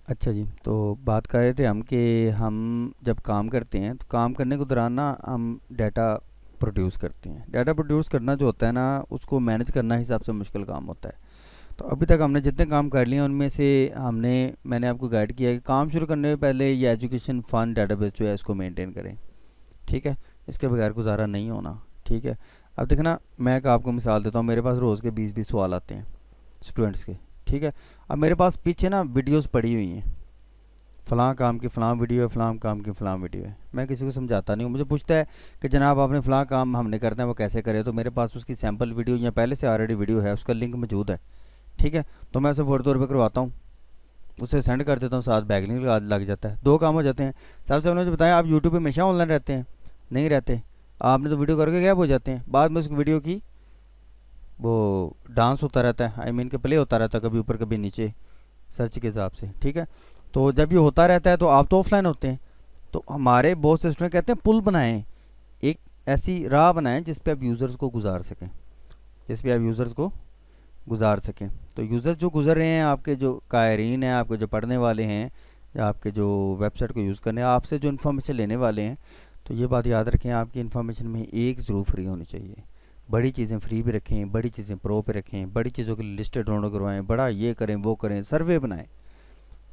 अच्छा जी, तो बात कर रहे थे हम कि हम जब काम करते हैं तो काम करने के दौरान ना हम डाटा प्रोड्यूस करते हैं। डाटा प्रोड्यूस करना जो होता है ना, उसको मैनेज करना हिसाब से मुश्किल काम होता है। तो अभी तक हमने जितने काम कर लिए उनमें से हमने मैंने आपको गाइड किया कि काम शुरू करने से पहले ये एजुकेशन फंड डाटाबेस जो है इसको मेंटेन करें। ठीक है, इसके बगैर गुजारा नहीं होना। ठीक है, अब देखना, मैं एक आपको मिसाल देता हूँ। मेरे पास रोज़ के 20-20 सवाल आते हैं स्टूडेंट्स के। ठीक है, अब मेरे पास पीछे ना वीडियोस पड़ी हुई हैं, फ़लाँ काम की फ़लाँ वीडियो है, फ़लाँ काम की फ़लाँ वीडियो है। मैं किसी को समझाता नहीं हूँ। मुझे पूछता है कि जनाब आपने फ़लाँ काम हमने करना है, वो कैसे करें? तो मेरे पास उसकी सैम्पल वीडियो या पहले से ऑलरेडी वीडियो है, उसका लिंक मौजूद है। ठीक है, तो मैं उसे फ़ौरी तौर पे करवाता हूँ, उसे सेंड कर देता हूँ, साथ बैग लिंक लग जाता है, दो काम हो जाते हैं। सबसे पहले मुझे बताएं, आप यूट्यूब पे हमेशा ऑनलाइन रहते हैं? नहीं रहते। आपने तो वीडियो करके गैप हो जाते हैं, बाद में उस वीडियो की वो डांस होता रहता है, आई मीन के प्ले होता रहता है, कभी ऊपर कभी नीचे, सर्च के हिसाब से। ठीक है, तो जब ये होता रहता है तो आप तो ऑफलाइन होते हैं। तो हमारे बहुत से स्टूडेंट कहते हैं पुल बनाएं, एक ऐसी राह बनाएं जिस पे आप यूज़र्स को गुजार सकें, जिस पे आप यूज़र्स को गुजार सकें। तो यूज़र्स जो गुजर रहे हैं, आपके जो कायरीन हैं, आपके जो पढ़ने वाले हैं, या आपके जो वेबसाइट को यूज़ करने, आपसे जो इन्फॉर्मेशन लेने वाले हैं, तो ये बात याद रखें, आपकी इन्फॉर्मेशन में एक ज़रूर फ्री होनी चाहिए। बड़ी चीज़ें फ्री भी रखें, बड़ी चीज़ें प्रो पे रखें, बड़ी चीज़ों की लिस्टें डाउनलोड करवाएं, बड़ा ये करें वो करें, सर्वे बनाएं,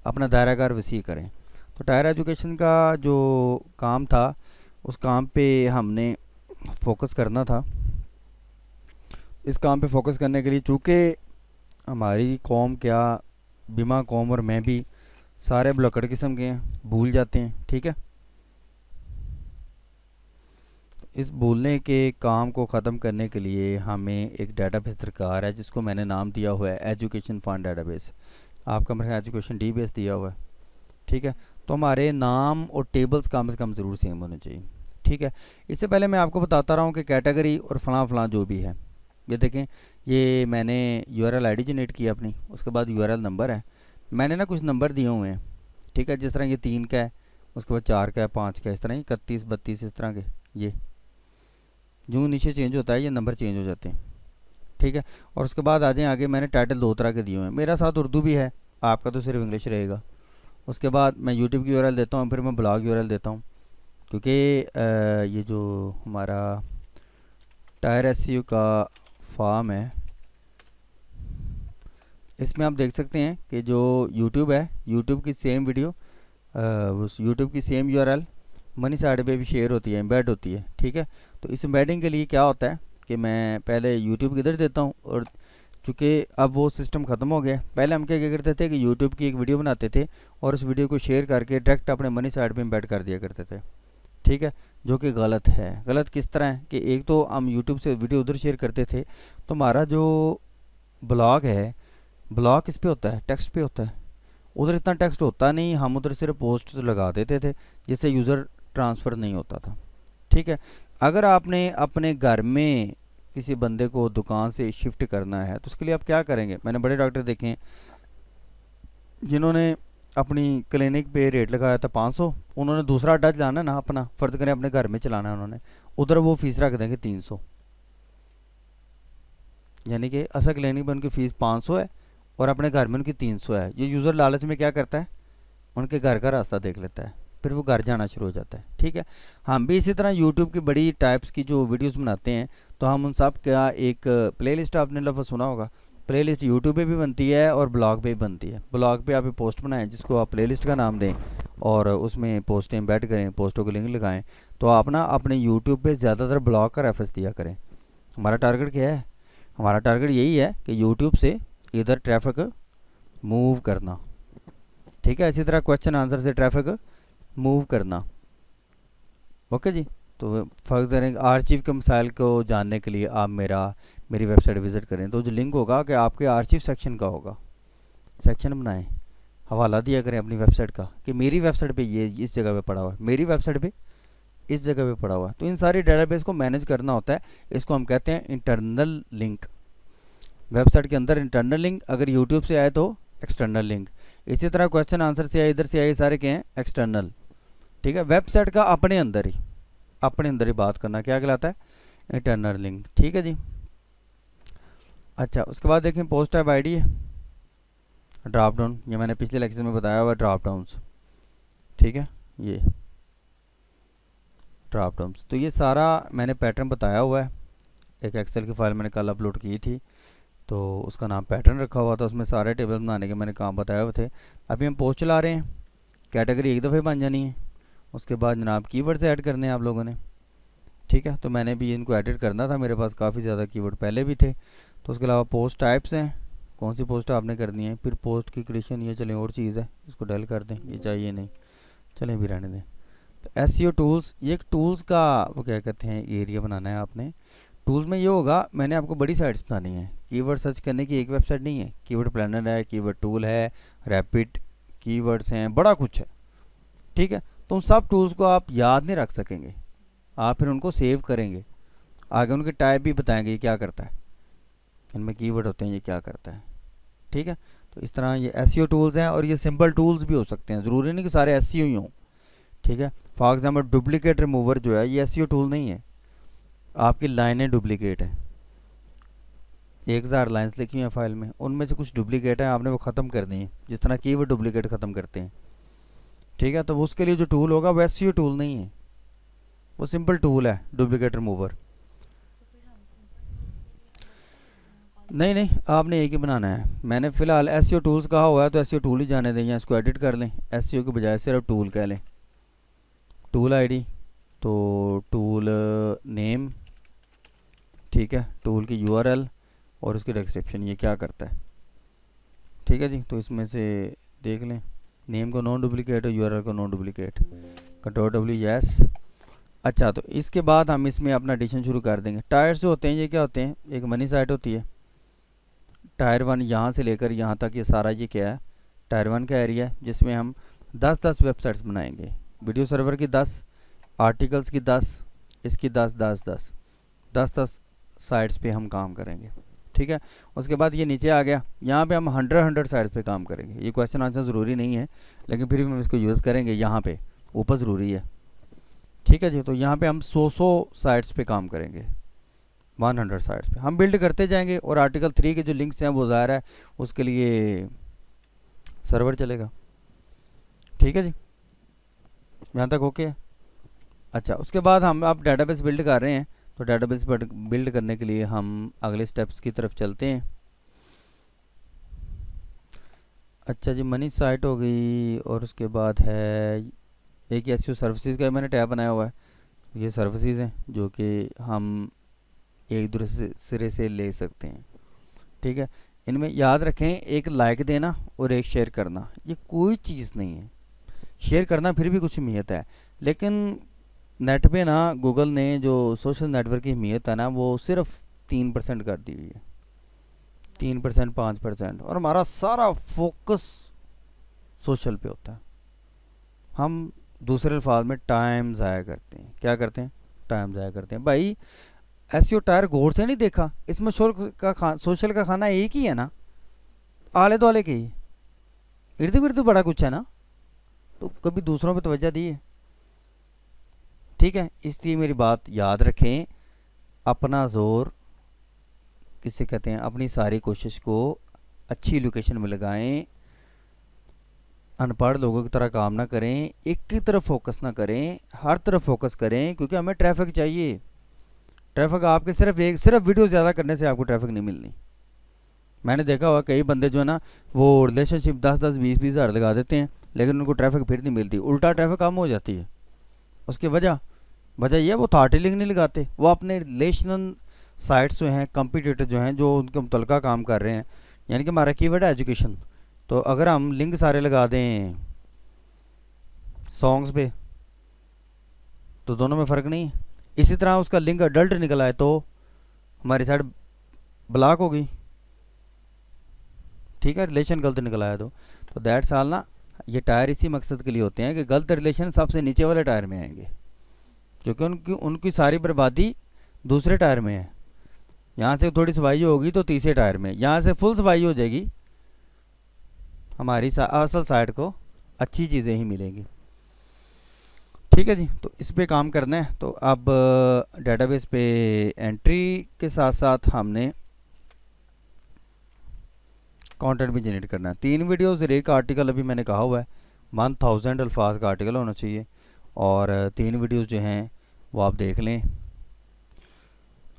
अपना दायराकार वसी करें। तो टायर एजुकेशन का जो काम था, उस काम पे हमने फोकस करना था। इस काम पे फोकस करने के लिए, चूँकि हमारी कौम क्या, बीमा कौम और मैं भी सारे ब्लॉकड़ किस्म के हैं, भूल जाते हैं। ठीक है, इस भूलने के काम को ख़त्म करने के लिए हमें एक डाटाबेस दरकार है, जिसको मैंने नाम दिया हुआ है एजुकेशन फंड डाटाबेस। आपका मेरे एजुकेशन डी बेस दिया हुआ है। ठीक है, तो हमारे नाम और टेबल्स कम से कम ज़रूर सेम होने चाहिए। ठीक है, इससे पहले मैं आपको बताता रहा हूँ कि कैटेगरी और फलां फलां जो भी है, ये देखें, ये मैंने यूआरएल आईडी जनरेट की अपनी, उसके बाद यूआरएल नंबर है। मैंने ना कुछ नंबर दिए हुए हैं। ठीक है, जिस तरह ये 3 का है, उसके बाद 4 का है, 5 का है, इस तरह 31-32 इस तरह के, ये जो नीचे चेंज होता है ये नंबर चेंज हो जाते हैं। ठीक है, और उसके बाद आ जाएँ आगे, मैंने टाइटल 2 तरह के दिए हुए हैं। मेरा साथ उर्दू भी है, आपका तो सिर्फ इंग्लिश रहेगा। उसके बाद मैं यूट्यूब की यूआरएल देता हूँ, फिर मैं ब्लॉग यूआरएल देता हूँ, क्योंकि ये जो हमारा टायर एसईओ का फॉर्म है, इसमें आप देख सकते हैं कि जो यूट्यूब है, यूट्यूब की सेम वीडियो, उस यूट्यूब की सेम यूआरएल मनी साइड पे भी शेयर होती है, एम्बेड होती है। ठीक है, तो इस एम्बेडिंग के लिए क्या होता है कि मैं पहले यूट्यूब की इधर देता हूँ, और चूँकि अब वो सिस्टम ख़त्म हो गया। पहले हम क्या क्या करते थे कि यूट्यूब की एक वीडियो बनाते थे और उस वीडियो को शेयर करके डायरेक्ट अपने मनी साइड पे एम्बेड कर दिया करते थे। ठीक है, जो कि गलत है। गलत किस तरह है कि एक तो हम यूट्यूब से वीडियो उधर शेयर करते थे, तो हमारा जो ब्लॉग है, ब्लॉग किस पे होता है? टेक्स्ट पे होता है। उधर इतना टेक्स्ट होता नहीं, हम उधर सिर्फ पोस्ट लगा देते थे, जिससे यूज़र ट्रांसफ़र नहीं होता था। ठीक है, अगर आपने अपने घर में किसी बंदे को दुकान से शिफ्ट करना है, तो उसके लिए आप क्या करेंगे? मैंने बड़े डॉक्टर देखे हैं जिन्होंने अपनी क्लिनिक पे रेट लगाया था 500, उन्होंने दूसरा अड्डा चलाना है ना, अपना फ़र्ज करें अपने घर में चलाना है उन्होंने, उधर वो फ़ीस रख देंगे 300। यानी कि असल क्लिनिक में उनकी फ़ीस 500 है और अपने घर में उनकी 300 है। ये यूज़र लालच में क्या करता है, उनके घर का रास्ता देख लेता है, फिर वो घर जाना शुरू हो जाता है। ठीक है, हम भी इसी तरह यूट्यूब की बड़ी टाइप्स की जो वीडियोस बनाते हैं, तो हम उन सब का एक प्लेलिस्ट, आपने लफ्ज़ सुना होगा, प्लेलिस्ट यूट्यूब पे भी बनती है और ब्लॉग पे भी बनती है। ब्लॉग पे आप पोस्ट बनाएं जिसको आप प्लेलिस्ट का नाम दें, और उसमें पोस्टें एम्बेड करें, पोस्टों को लिंक लगाएं। तो आप ना अपने यूट्यूब पे ज़्यादातर ब्लॉग का रेफरेंस दिया करें। हमारा टारगेट क्या है? हमारा टारगेट यही है कि यूट्यूब से इधर ट्रैफिक मूव करना। ठीक है, इसी तरह क्वेश्चन आंसर से ट्रैफिक मूव करना। ओके जी, तो फर्ज करें आर्चिव के मसाइल को जानने के लिए आप मेरी वेबसाइट विज़िट करें, तो जो लिंक होगा कि आपके आर्चिव सेक्शन का होगा, सेक्शन बनाएं, हवाला दिया करें अपनी वेबसाइट का कि मेरी वेबसाइट पे ये इस जगह पे पड़ा हुआ है, मेरी वेबसाइट पे इस जगह पे पड़ा हुआ है। तो इन सारी डेटाबेस को मैनेज करना होता है, इसको हम कहते हैं इंटरनल लिंक। वेबसाइट के अंदर इंटरनल लिंक, अगर यूट्यूब से आए तो एक्सटर्नल लिंक, इसी तरह क्वेश्चन आंसर से आए, इधर से आए, सारे क्या हैं? एक्सटर्नल। ठीक है, वेबसाइट का अपने अंदर ही बात करना क्या कहलाता है? Internal link. ठीक है जी। अच्छा, उसके बाद देखें पोस्ट टाइप आईडी है। ड्रॉप डाउन, ये मैंने पिछले लेक्चर में बताया हुआ ड्रॉप डाउन्स, ठीक है, ये ड्रॉप डाउन्स। तो ये सारा मैंने पैटर्न बताया हुआ है, एक एक्सेल की फाइल मैंने कल अपलोड की थी, तो उसका नाम पैटर्न रखा हुआ था, उसमें सारे टेबल बनाने के मैंने काम बताए हुए थे। अभी हम पोस्ट चला रहे हैं, कैटेगरी एक दफ़े बन जानी है, उसके बाद जनाब कीवर्ड्स ऐड करने हैं आप लोगों ने, ठीक है। तो मैंने भी इनको एडिट करना था, मेरे पास काफ़ी ज़्यादा कीवर्ड पहले भी थे। तो उसके अलावा पोस्ट टाइप्स हैं, कौन सी पोस्ट आपने करनी है, फिर पोस्ट की क्रिएशन, ये चलें और चीज़ है, इसको डल कर दें, ये चाहिए नहीं, चलें भी रहने दें। तो एसईओ टूल्स, ये एक टूल्स का वो क्या कहते हैं एरिया बनाना है आपने। टूल्स में ये होगा, मैंने आपको बड़ी साइट्स बनानी है, कीवर्ड सर्च करने की एक वेबसाइट नहीं है, कीवर्ड प्लानर है, कीवर्ड टूल है, रैपिड कीवर्ड्स हैं, बड़ा कुछ है, ठीक है। तो उन सब टूल्स को आप याद नहीं रख सकेंगे, आप फिर उनको सेव करेंगे, आगे उनके टाइप भी बताएंगे ये क्या करता है, इनमें कीवर्ड होते हैं ये क्या करता है, ठीक है। तो इस तरह ये एसईओ टूल्स हैं, और ये सिंपल टूल्स भी हो सकते हैं, ज़रूरी नहीं कि सारे एसईओ ही हों, ठीक है। फॉर एग्जांपल डुप्लीकेट रिमूवर जो है ये एसईओ टूल नहीं है, आपकी लाइनें डुप्लीकेट हैं, 1000 लाइन्स लिखी हुई हैं फाइल में, उनमें से कुछ डुप्लीकेट है, आपने वो ख़त्म करनी है, जिस तरह कीवर्ड डुप्लीकेट ख़त्म करते हैं, ठीक है। तो उसके लिए जो टूल होगा वो एसईओ टूल नहीं है, वो सिंपल टूल है डुप्लीकेट रिमूवर। नहीं नहीं, आपने एक ही बनाना है, मैंने फ़िलहाल एसईओ टूल्स कहा हुआ है तो एसईओ टूल ही जाने दें, या इसको एडिट कर लें, एसईओ के बजाय सिर्फ टूल कह लें, टूल आईडी, तो टूल नेम, ठीक है, टूल की यूआरएल और उसकी डिस्क्रिप्शन, ये क्या करता है, ठीक है जी। तो इसमें से देख लें, नेम को नॉन डुप्लीकेट और यूआरएल को non duplicate, control W yes. अच्छा, तो इसके बाद हम इसमें अपना एडिशन शुरू कर देंगे। टायर्स जो होते हैं ये क्या होते हैं, एक मनी साइट होती है, टायर 1 यहाँ से लेकर यहाँ तक ये सारा ये क्या है, टायर 1 का एरिया है, जिसमें हम 10-10 वेबसाइट्स बनाएंगे, वीडियो सर्वर की 10, आर्टिकल्स की 10, इसकी 10 साइट्स पे हम काम करेंगे, ठीक है। उसके बाद ये नीचे आ गया, यहाँ पे हम 100 साइट्स पे काम करेंगे, ये क्वेश्चन आंसर ज़रूरी नहीं है, लेकिन फिर भी हम इसको यूज़ करेंगे, यहाँ पे ऊपर ज़रूरी है, ठीक है जी। तो यहाँ पे हम 100 साइट्स पे काम करेंगे, 100 साइट्स पे हम बिल्ड करते जाएंगे, और आर्टिकल 3 के जो लिंक्स हैं वो ज़ाहिर है उसके लिए सर्वर चलेगा, ठीक है जी, यहाँ तक ओके है। अच्छा, उसके बाद हम अब डेटाबेस बिल्ड कर रहे हैं, तो डेटाबेस बिल्ड करने के लिए हम अगले स्टेप्स की तरफ चलते हैं। अच्छा जी, मनी साइट हो गई, और उसके बाद है एक एसईओ सर्विसेज का मैंने टैब बनाया हुआ है, ये सर्विसेज हैं जो कि हम एक दूसरे सिरे से ले सकते हैं, ठीक है। इनमें याद रखें, एक लाइक देना और एक शेयर करना, ये कोई चीज़ नहीं है, शेयर करना फिर भी कुछ अहमियत है, लेकिन नेट पे ना गूगल ने जो सोशल नेटवर्क की अहमियत है ना वो सिर्फ 3% कर दी हुई है, 3% 5%, और हमारा सारा फोकस सोशल पे होता है, हम दूसरे अल्फाज में टाइम ज़ाया करते हैं, क्या करते हैं, टाइम ज़ाया करते हैं। भाई एसईओ टायर गौर से नहीं देखा, इसमें सोशल का खाना एक ही है ना, आले दुआले के ही, इर्द गिर्द बड़ा कुछ है ना, तो कभी दूसरों पे तवज्जो दी है, ठीक है। इसलिए मेरी बात याद रखें, अपना जोर किससे कहते हैं, अपनी सारी कोशिश को अच्छी लोकेशन में लगाएं, अनपढ़ लोगों की तरह काम ना करें, एक की तरफ फोकस ना करें, हर तरफ फोकस करें, क्योंकि हमें ट्रैफिक चाहिए। ट्रैफिक आपके सिर्फ वीडियो ज़्यादा करने से आपको ट्रैफिक नहीं मिलनी। मैंने देखा हुआ कई बंदे जो है ना वो रिलेशनशिप 10-10 20-20 हज़ार लगा देते हैं, लेकिन उनको ट्रैफिक फिर नहीं मिलती, उल्टा ट्रैफिक कम हो जाती है। उसकी वजह यह वो थॉट लिंक नहीं लगाते, वो अपने रिलेशनल साइट्स जो हैं, कंपटीटर जो हैं, जो उनके मुतलका काम कर रहे हैं, यानी कि हमारा कीवर्ड है एजुकेशन, तो अगर हम लिंक सारे लगा दें सॉन्ग्स पे तो दोनों में फ़र्क नहीं है। इसी तरह उसका लिंक अडल्ट निकला है तो हमारी साइड ब्लॉक हो गई, ठीक है, रिलेशन गलत निकला है तो दैट्स ऑल ना, ये टायर इसी मकसद के लिए होते हैं कि गलत रिलेशन सबसे नीचे वाले टायर में आएंगे, क्योंकि उनकी सारी बर्बादी दूसरे टायर में है। यहाँ से थोड़ी सफाई होगी तो तीसरे टायर में, यहाँ से फुल सफाई हो जाएगी, हमारी असल साइड को अच्छी चीज़ें ही मिलेंगी, ठीक है जी। तो इस पे काम करना है। तो अब डेटाबेस पे एंट्री के साथ साथ हमने कंटेंट भी जनरेट करना है। 3 वीडियोस और 1 आर्टिकल अभी मैंने कहा हुआ है। 1000 अल्फाज का आर्टिकल होना चाहिए और 3 वीडियोस जो हैं वो आप देख लें।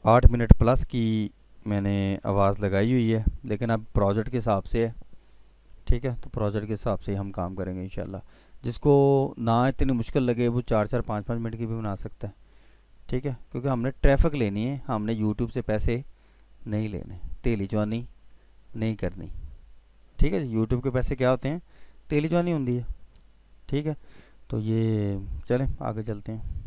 8 मिनट प्लस की मैंने आवाज़ लगाई हुई है, लेकिन अब प्रोजेक्ट के हिसाब से है, ठीक है। तो प्रोजेक्ट के हिसाब से हम काम करेंगे इंशाल्लाह। जिसको ना इतनी मुश्किल लगे वो 4-4 5-5 मिनट की भी बना सकता है, ठीक है। क्योंकि हमने ट्रैफिक लेनी है, हमने यूट्यूब से पैसे नहीं लेने, तेली जवानी नहीं करनी, ठीक है। यूट्यूब के पैसे क्या होते हैं? तेली जवानी होती है, ठीक है। तो ये चलें आगे चलते हैं।